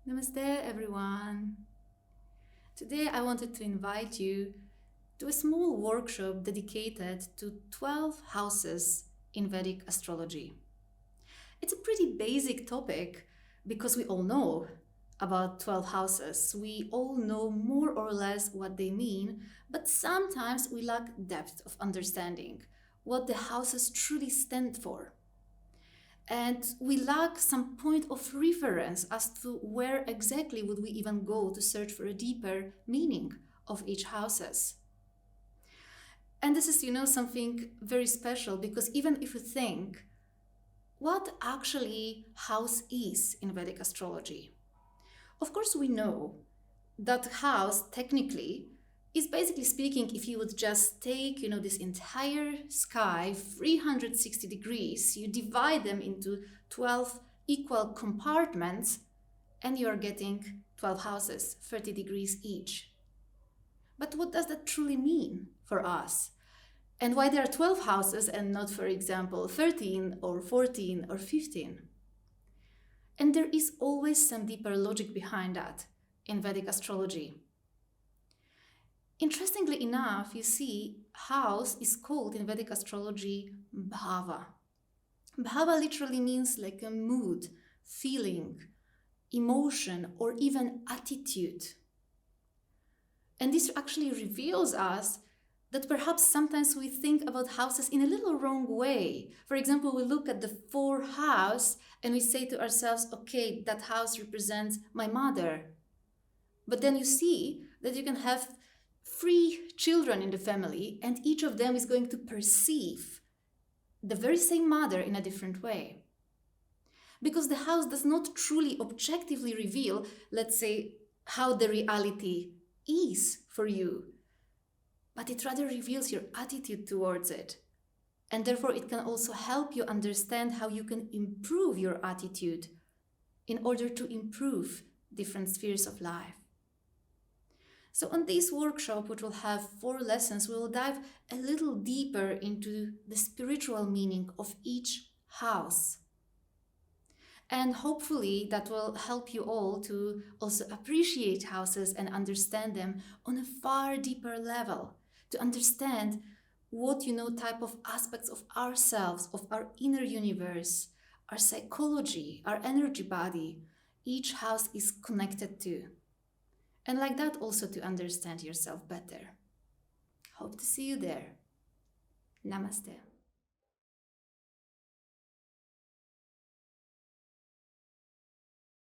Namaste, everyone. Today I wanted to invite you to a small workshop dedicated to 12 houses in Vedic astrology. It's a pretty basic topic because we all know about 12 houses. We all know more or less what they mean, but sometimes we lack depth of understanding what the houses truly stand for. And we lack some point of reference as to where exactly would we even go to search for a deeper meaning of each houses. And this is, something very special because even if you think what actually house is in Vedic astrology, of course we know that house technically is basically speaking, if you would just take, this entire sky, 360 degrees, you divide them into 12 equal compartments, and you are getting 12 houses, 30 degrees each. But what does that truly mean for us? And why there are 12 houses and not, for example, 13 or 14 or 15? And there is always some deeper logic behind that in Vedic astrology. Interestingly enough, you see, house is called in Vedic astrology Bhava. Bhava literally means like a mood, feeling, emotion, or even attitude. And this actually reveals us that perhaps sometimes we think about houses in a little wrong way. For example, we look at the 4th house and we say to ourselves, okay, that house represents my mother. But then you see that you can have 3 children in the family, and each of them is going to perceive the very same mother in a different way. Because the house does not truly objectively reveal, let's say, how the reality is for you, but it rather reveals your attitude towards it. And therefore, it can also help you understand how you can improve your attitude in order to improve different spheres of life. So on this workshop, which will have 4 lessons, we will dive a little deeper into the spiritual meaning of each house. And hopefully that will help you all to also appreciate houses and understand them on a far deeper level, to understand what, type of aspects of ourselves, of our inner universe, our psychology, our energy body, each house is connected to. And like that also to understand yourself better. Hope to see you there. Namaste.